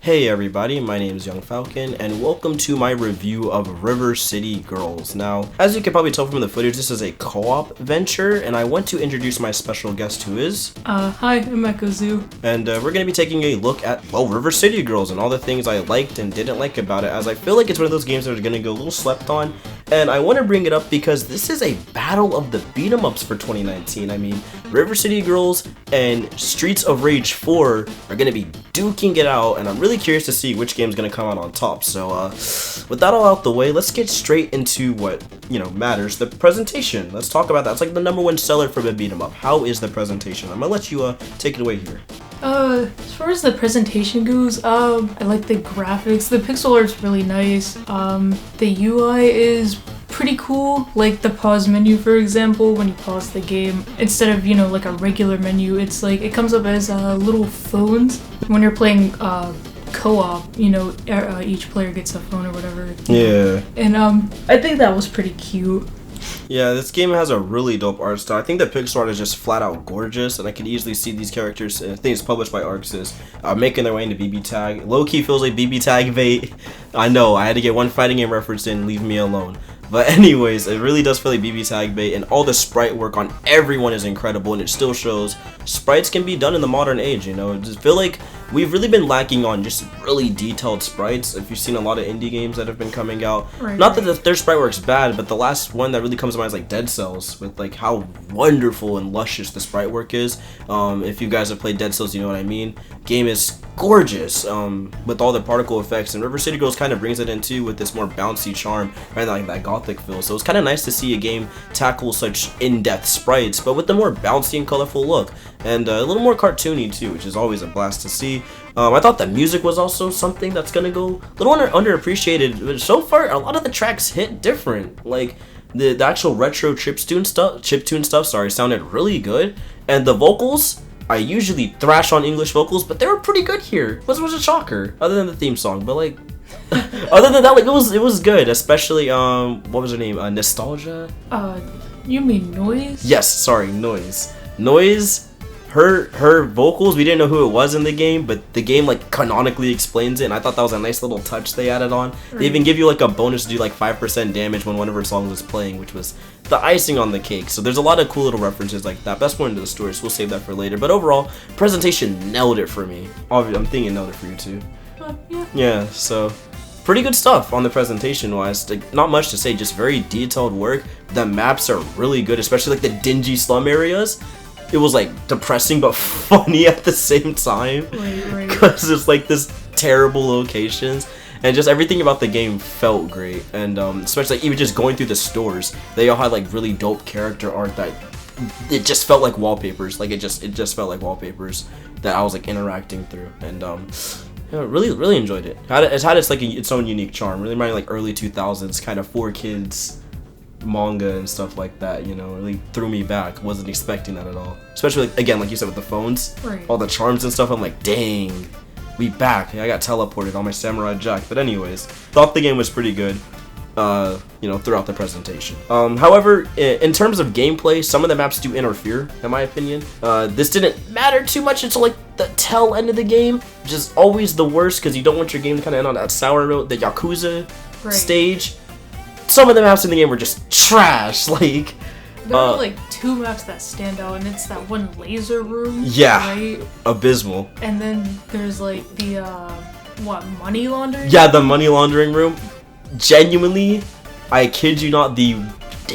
Hey everybody, my name is Young Falcon, and welcome to my review of River City Girls. Now, as you can probably tell from the footage, this is a co-op venture, and I want to introduce my special guest who is... Hi, I'm Echo Zoo. And we're going to be taking a look at, well, River City Girls and all the things I liked and didn't like about it, as I feel like it's one of those games that are going to go a little slept on, and I want to bring it up because this is a battle of the beat-em-ups for 2019. I mean, River City Girls and Streets of Rage 4 are going to be duking it out, and I'm really curious to see which game's going to come out on top. So, with that all out the way, let's get straight into what, matters, the presentation. Let's talk about that. It's like the #1 seller for the beat-em-up. How is the presentation? I'm going to let you take it away here. As far as the presentation goes, I like the graphics. The pixel art's really nice. The UI is pretty cool. Like the pause menu, for example, when you pause the game, instead of, like a regular menu, it's like, it comes up as little phones. When you're playing co-op, each player gets a phone or whatever. Yeah. And I think that was pretty cute. Yeah, this game has a really dope art style. I think the pixel art is just flat out gorgeous, and I can easily see these characters, I think it's published by ArcSys, making their way into BB Tag. Low-key feels like BB Tag bait. I know, I had to get one fighting game reference in, leave me alone. But anyways, it really does feel like BB Tag bait, and all the sprite work on everyone is incredible, and it still shows sprites can be done in the modern age, I just feel like we've really been lacking on just really detailed sprites. If you've seen a lot of indie games that have been coming out, not that their sprite work's bad, but the last one that really comes to mind is like Dead Cells, with like how wonderful and luscious the sprite work is. If you guys have played Dead Cells, you know what I mean. Game is gorgeous with all the particle effects, and River City Girls kind of brings it into with this more bouncy charm and like that gothic feel. So it's kind of nice to see a game tackle such in-depth sprites, but with the more bouncy and colorful look, and a little more cartoony too, which is always a blast to see. I thought the music was also something that's gonna go a little underappreciated, but so far a lot of the tracks hit different. Like the actual retro chiptune stuff, sounded really good, and the vocals, I usually thrash on English vocals, but they were pretty good here. It was a shocker, other than the theme song, but like other than that, like it was good, especially what was her name? Nostalgia? You mean Noise? Yes, sorry, Noise. Noise, her vocals, we didn't know who it was in the game, but the game like canonically explains it, and I thought that was a nice little touch they added on. They even give you like a bonus to do like 5% damage when one of her songs was playing, which was the icing on the cake. So there's a lot of cool little references like that. That's more into the story, so we'll save that for later. But overall, presentation nailed it for me. Obviously, I'm thinking it nailed it for you too. Yeah. Yeah, so pretty good stuff on the presentation wise. Like, not much to say, just very detailed work. The maps are really good, especially like the dingy slum areas. It was like depressing but funny at the same time, Right. because it's like this terrible locations, and just everything about the game felt great. And especially like, even just going through the stores, they all had like really dope character art that it just felt like wallpapers. Like it just felt like wallpapers that I was like interacting through, and really enjoyed it. It's had its own unique charm. Really reminded like early 2000s kind of for kids manga and stuff like that, really threw me back. Wasn't expecting that at all, especially like, again, like you said, with the phones, all the charms and stuff. I'm like, dang, we back. I got teleported on my Samurai Jack. But anyways, thought the game was pretty good throughout the presentation. However, in terms of gameplay, some of the maps do interfere, in my opinion. This didn't matter too much until like the tail end of the game, which is always the worst because you don't want your game to kind of end on that sour note. The Yakuza stage, some of the maps in the game were just trash. Like there are like two maps that stand out, and it's that one laser room. Yeah, right? Abysmal. And then there's like the money laundering. Yeah, the money laundering room. Genuinely, I kid you not, the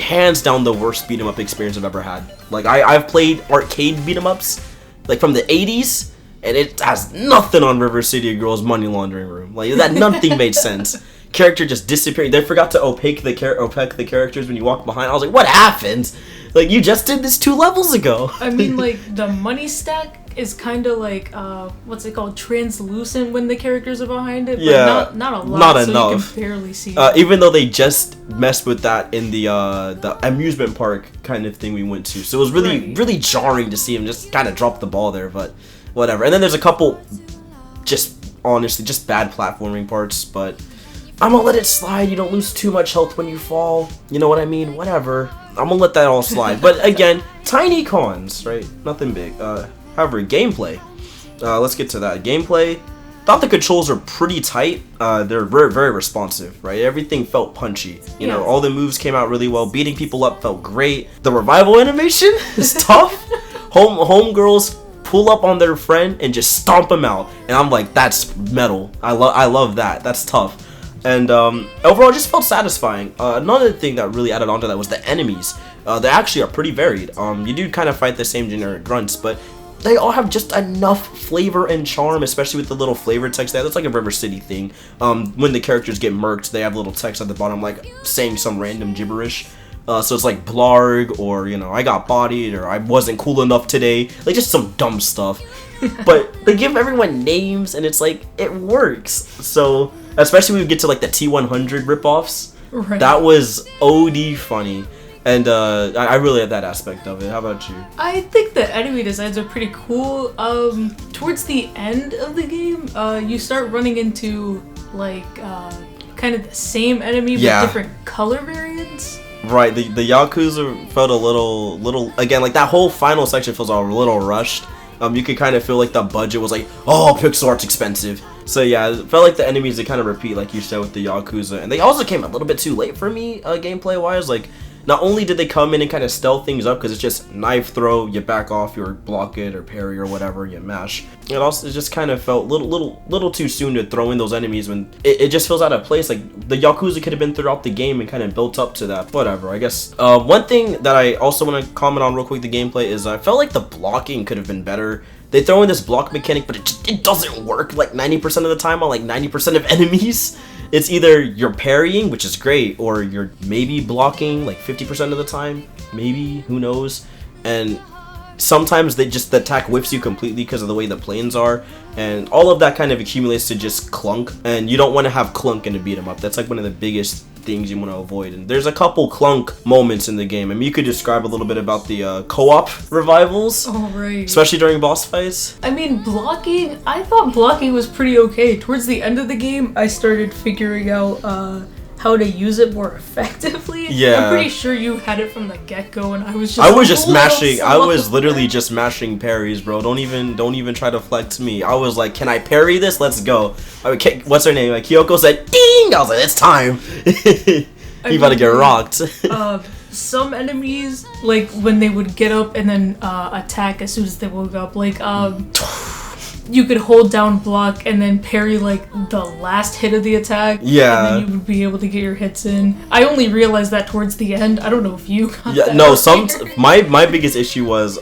hands down the worst beat 'em up experience I've ever had. Like I've played arcade beat 'em ups like from the 80s, and it has nothing on River City Girls money laundering room. Like that, nothing made sense. Character just disappearing. They forgot to opaque the characters when you walk behind. I was like, what happened? Like, you just did this 2 levels ago. I mean, like, the money stack is kind of like, what's it called? Translucent when the characters are behind it. But yeah. Not a lot, not so enough. You can barely see it. Even though they just messed with that in the amusement park kind of thing we went to. So it was really jarring to see him just kind of drop the ball there, but whatever. And then there's a couple, honestly, just bad platforming parts, but I'm gonna let it slide. You don't lose too much health when you fall. You know what I mean? Whatever. I'm gonna let that all slide. But again, tiny cons, right? Nothing big. However, gameplay. Let's get to that. Gameplay. thought the controls are pretty tight. They're very, very responsive, right? Everything felt punchy. You know, all the moves came out really well. Beating people up felt great. The revival animation is tough. Homegirls pull up on their friend and just stomp him out, and I'm like, that's metal. I love that. That's tough. And overall, it just felt satisfying. Another thing that really added on to that was the enemies. They actually are pretty varied. You do kind of fight the same generic grunts, but they all have just enough flavor and charm, especially with the little flavor text there. That's like a River City thing. When the characters get murked, they have little text at the bottom, like saying some random gibberish. So it's like blarg, or, you know, I got bodied, or I wasn't cool enough today. Like, just some dumb stuff. But they give everyone names, and it's like, it works. So, especially when we get to like the T100 ripoffs. Right. That was OD funny. And I really like that aspect of it. How about you? I think the enemy designs are pretty cool. Towards the end of the game, you start running into like kind of the same enemy with different color variants. Right, the Yakuza felt a little again, like that whole final section feels a little rushed. You could kind of feel like the budget was like, oh, pixel art's expensive. So yeah, it felt like the enemies, they kind of repeat, like you said, with the Yakuza. And they also came a little bit too late for me, gameplay wise. Like, not only did they come in and kind of stealth things up, because it's just knife throw, you back off, you block it, or parry, or whatever, you mash. It also just kind of felt little too soon to throw in those enemies when it just feels out of place. Like, the Yakuza could have been throughout the game and kind of built up to that. Whatever, I guess. One thing that I also want to comment on real quick, the gameplay, is I felt like the blocking could have been better. They throw in this block mechanic, but it doesn't work like 90% of the time on like 90% of enemies. It's either you're parrying, which is great, or you're maybe blocking like 50% of the time. Maybe, who knows? And sometimes the attack whiffs you completely because of the way the planes are, and all of that kind of accumulates to just clunk, and you don't want to have clunk in a beat 'em up. That's like one of the biggest things you want to avoid. And there's a couple clunk moments in the game. I mean, you could describe a little bit about the co-op revivals. Oh, right. Especially during boss fights. I mean, blocking, I thought blocking was pretty okay. Towards the end of the game, I started figuring out how to use it more effectively. Yeah. I'm pretty sure you had it from the get-go, and I was just mashing. I was literally just mashing parries, bro. Don't even try to flex me. I was like, can I parry this? Let's go. What's her name? Like, Kyoko said, ding! I was like, it's time. You about to get rocked. Some enemies, like when they would get up and then attack as soon as they woke up, like you could hold down block and then parry like the last hit of the attack. Yeah. And then you would be able to get your hits in. I only realized that towards the end. I don't know if you got that. No, my biggest issue was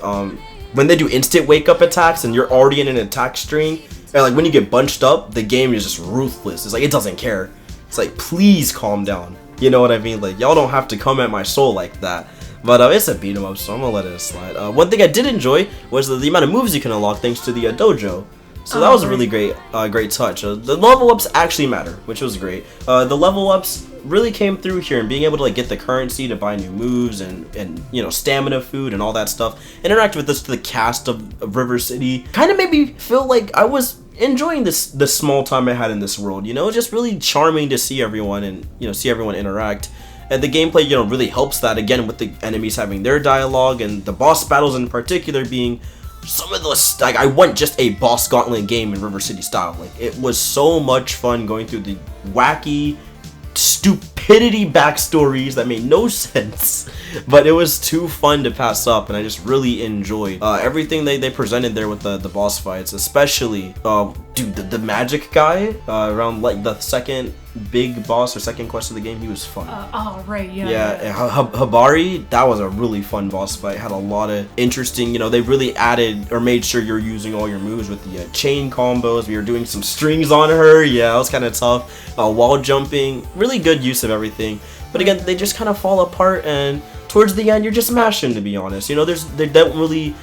when they do instant wake up attacks and you're already in an attack string, and like when you get bunched up, the game is just ruthless. It's like it doesn't care. It's like, please calm down. You know what I mean? Like, y'all don't have to come at my soul like that. But it's a beat 'em up, so I'm gonna let it slide. One thing I did enjoy was the amount of moves you can unlock thanks to the dojo. So that was a really great touch. The level ups actually matter, which was great. The level ups really came through here, and being able to like get the currency to buy new moves and you know, stamina food and all that stuff. Interact with the cast of River City kind of made me feel like I was enjoying the small time I had in this world. You know, just really charming to see everyone and, you know, see everyone interact. And the gameplay, you know, really helps that, again, with the enemies having their dialogue and the boss battles in particular being some of those, like, I want just a boss gauntlet game in River City style. Like, it was so much fun going through the wacky stupidity backstories that made no sense, but it was too fun to pass up, and I just really enjoyed everything they presented there with the boss fights, especially dude, the magic guy around like the second big boss or second quest of the game. He was fun. Right, yeah. Yeah, Habari, that was a really fun boss fight. Had a lot of interesting, you know, they really added or made sure you're using all your moves with the chain combos. We were doing some strings on her. Yeah, it was kind of tough. Wall jumping, really good use of everything. But again, they just kind of fall apart, and towards the end, you're just mashing, to be honest. You know, they don't really,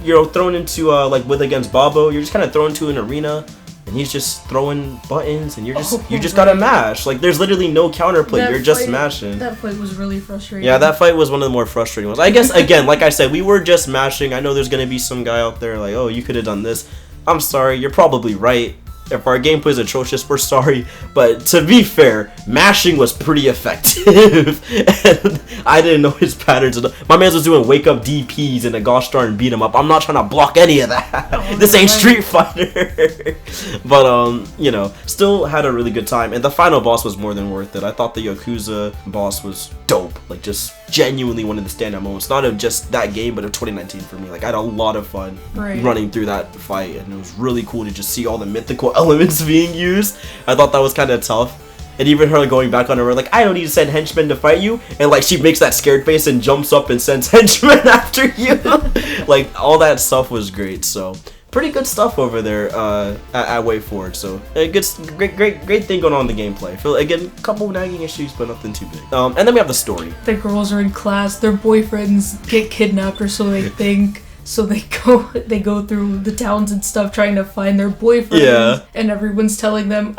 you're thrown into, like with against Babo, you're just kind of thrown into an arena, and he's just throwing buttons, and you just gotta mash. Like, there's literally no counterplay, you're just mashing. That fight was really frustrating. Yeah, that fight was one of the more frustrating ones. I guess, again, like I said, we were just mashing. I know there's gonna be some guy out there like, oh, you could have done this. I'm sorry, you're probably right. If our gameplay is atrocious, we're sorry. But to be fair, mashing was pretty effective. And I didn't know his patterns. My man was doing wake up DPs in a gosh darn beat him up. I'm not trying to block any of that. This ain't Street Fighter. But you know, still had a really good time. And the final boss was more than worth it. I thought the Yakuza boss was dope. Like, just genuinely one of the standout moments. Not of just that game, but of 2019 for me. Like, I had a lot of fun running through that fight, and it was really cool to just see all the mythical elements being used. I thought that was kind of tough. And even her going back on her, like, I don't need to send henchmen to fight you. And, like, she makes that scared face and jumps up and sends henchmen after you. Like, all that stuff was great. So, pretty good stuff over there at WayForward. So, a great thing going on in the gameplay. Feel, again, a couple nagging issues, but nothing too big. And then we have the story. The girls are in class. Their boyfriends get kidnapped, or so they think. So they go through the towns and stuff trying to find their boyfriends. Yeah. And everyone's telling them,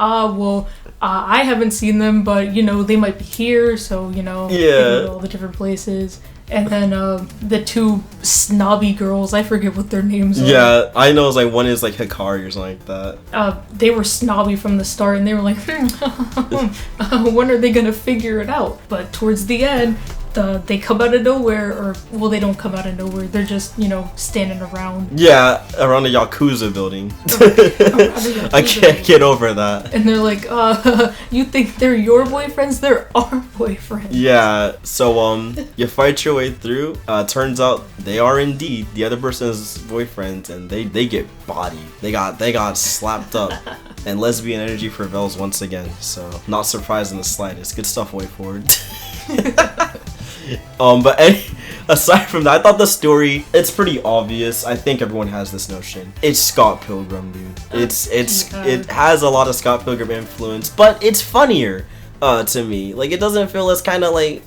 I haven't seen them, but, you know, they might be here, so, you know, they go to all the different places. And then the two snobby girls, I forget what their names are. Yeah, I know, it's like one is like Hikari or something like that. They were snobby from the start, and they were like, when are they gonna figure it out? But towards the end, they come out of nowhere, they don't come out of nowhere. They're just, you know, standing around. Yeah, around the Yakuza building. I can't get over that. And they're like, you think they're your boyfriends? They're our boyfriends. Yeah, so you fight your way through. Turns out they are indeed the other person's boyfriends, and they get bodied. They got slapped up. And lesbian energy prevails once again. So not surprised in the slightest. Good stuff, WayForward. But aside from that, I thought the story, it's pretty obvious. I think everyone has this notion. It's Scott Pilgrim, dude. It has a lot of Scott Pilgrim influence, but it's funnier to me. Like, it doesn't feel as kind of like,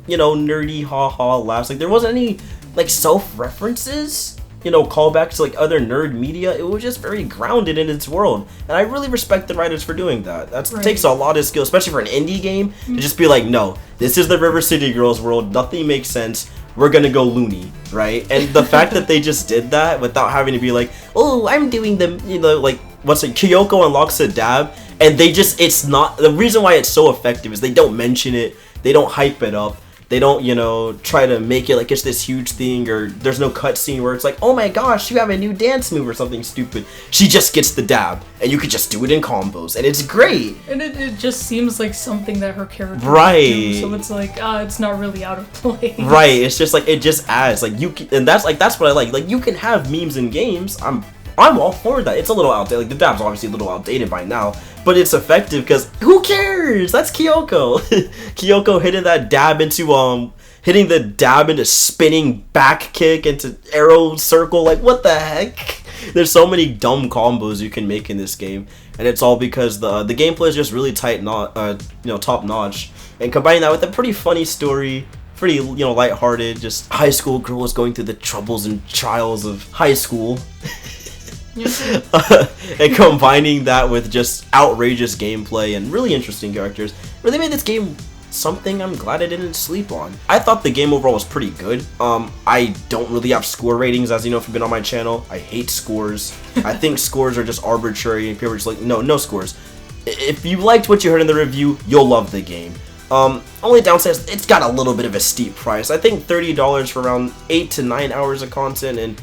you know, nerdy ha-ha laughs. Like, there wasn't any like self-references, you know, callbacks to like other nerd media. It was just very grounded in its world, and I really respect the writers for doing that. That takes a lot of skill, especially for an indie game, to just be like, no, this is the River City Girls world, nothing makes sense, we're gonna go loony, right? And the fact that they just did that without having to be like, oh, I'm doing the, you know, like, what's it, Kyoko unlocks a dab, and they just, it's not, the reason why it's so effective is they don't mention it, they don't hype it up, they don't, you know, try to make it like it's this huge thing, or there's no cutscene where it's like, oh my gosh, you have a new dance move or something stupid. She just gets the dab, and you could just do it in combos, and it's great. And it just seems like something that her character would do, so it's like, it's not really out of place. Right, it's just like, it just adds, like, you can, and that's what I like, you can have memes in games, I'm all for that. It's a little outdated, like, the dab's obviously a little outdated by now, but it's effective because who cares? That's Kyoko. Kyoko hitting that dab into hitting the dab into spinning back kick into arrow circle. Like, what the heck? There's so many dumb combos you can make in this game, and it's all because the gameplay is just really top notch. And combining that with a pretty funny story, pretty, you know, lighthearted, just high school girls going through the troubles and trials of high school. And combining that with just outrageous gameplay and really interesting characters really made this game something I'm glad I didn't sleep on. I thought the game overall was pretty good. I don't really have score ratings, as you know if you've been on my channel. I hate scores. I think scores are just arbitrary, and people are just like, no scores. If you liked what you heard in the review, you'll love the game. Only downside is it's got a little bit of a steep price. I think $30 for around 8 to 9 hours of content, and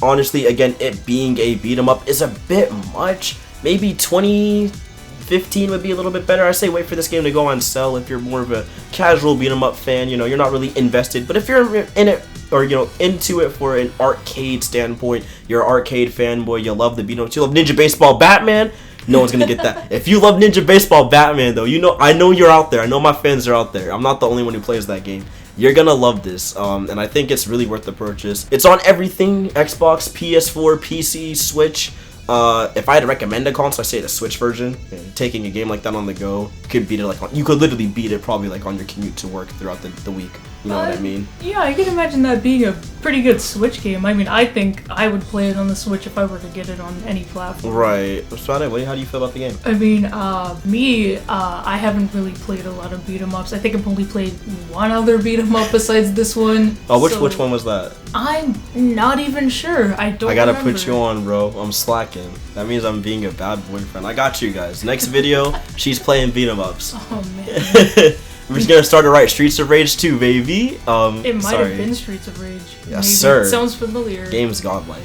honestly, again, it being a beat 'em up is a bit much. Maybe 2015 would be a little bit better. I say wait for this game to go on sale if you're more of a casual beat 'em up fan. You know, you're not really invested. But if you're in it, or, you know, into it for an arcade standpoint, you're an arcade fanboy, you love the beat 'em ups, you love Ninja Baseball Batman, no one's gonna get that. If you love Ninja Baseball Batman, though, you know, I know you're out there. I know my fans are out there. I'm not the only one who plays that game. You're gonna love this, and I think it's really worth the purchase. It's on everything: Xbox, PS4, PC, Switch. If I had to recommend a console, I say the Switch version. Taking a game like that on the go, you could beat it you could literally beat it probably like on your commute to work throughout the week You know what I mean? Yeah, I can imagine that being a pretty good Switch game. I mean, I think I would play it on the Switch if I were to get it on any platform. Right. So anyway, how do you feel about the game? I mean, I haven't really played a lot of beat 'em ups. I think I've only played one other beat 'em up besides this one. Oh, which so one was that? I'm not even sure. I gotta remember. put you on, bro. I'm slacking. That means I'm being a bad boyfriend. I got you guys. Next video, she's playing beat 'em ups. Oh man. We're just gonna start to write Streets of Rage 2, baby. It might sorry. have been Streets of Rage. Yes, Maybe. sir. It sounds familiar. Game's godlike.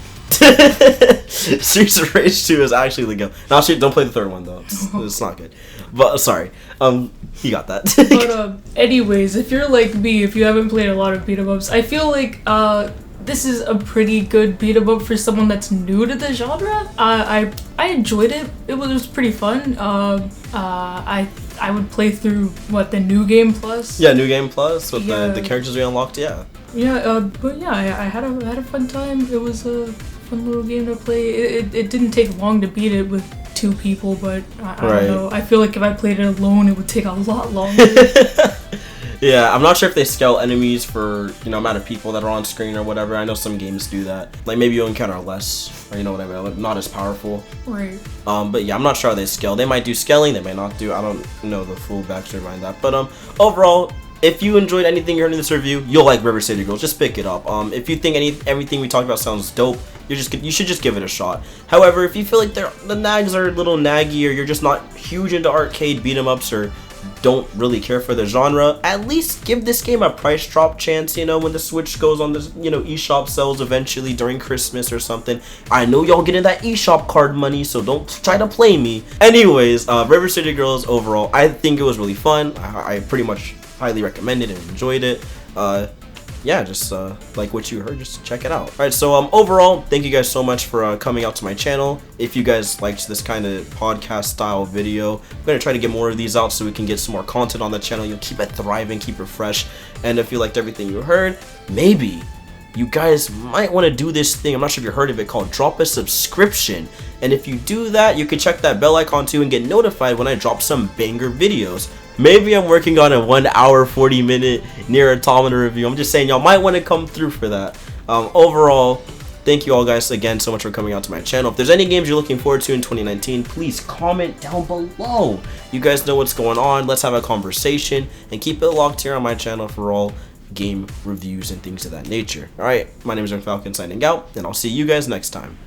Streets of Rage 2 is actually the game. No, actually, don't play the third one though. It's not good. But sorry. You got that. But anyways, if you're like me, if you haven't played a lot of beat 'em ups, I feel like this is a pretty good beat 'em up for someone that's new to the genre. I enjoyed it. It was pretty fun. I would play through the New Game Plus. Yeah, New Game Plus with Yeah. the characters we unlocked. Yeah. Yeah, but yeah, I had a fun time. It was a fun little game to play. It didn't take long to beat it with 2 people, but I Right. don't know. I feel like if I played it alone, it would take a lot longer. Yeah, I'm not sure if they scale enemies for, amount of people that are on screen or whatever. I know some games do that. Like, maybe you'll encounter less, or you know what I mean, like, not as powerful. Right. But yeah, I'm not sure how they scale. They might do scaling, they might not do. I don't know the full backstory behind that. But overall, if you enjoyed anything you heard in this review, you'll like River City Girls. Just pick it up. If you think everything we talked about sounds dope, you should just give it a shot. However, if you feel like the nags are a little naggy, or you're just not huge into arcade beat 'em ups, or don't really care for the genre, at least give this game a price drop chance, when the Switch goes on this, eShop sales eventually during Christmas or something. I know y'all getting that eShop card money, so don't try to play me. Anyways, River City Girls overall, I think it was really fun. I pretty much highly recommend it and enjoyed it. Yeah, just like what you heard, just check it out. Alright, so overall, thank you guys so much for coming out to my channel. If you guys liked this kind of podcast style video, I'm going to try to get more of these out so we can get some more content on the channel. You'll keep it thriving, keep it fresh. And if you liked everything you heard, maybe you guys might want to do this thing, I'm not sure if you heard of it, called drop a subscription. And if you do that, you can check that bell icon too and get notified when I drop some banger videos. Maybe I'm working on a 1 hour 40-minute Nier Automata review. I'm just saying y'all might want to come through for that. Overall, thank you all guys again so much for coming out to my channel. If there's any games you're looking forward to in 2019, please comment down below. You guys know what's going on. Let's have a conversation and keep it locked here on my channel for all game reviews and things of that nature. Alright, my name is Falcon signing out, and I'll see you guys next time.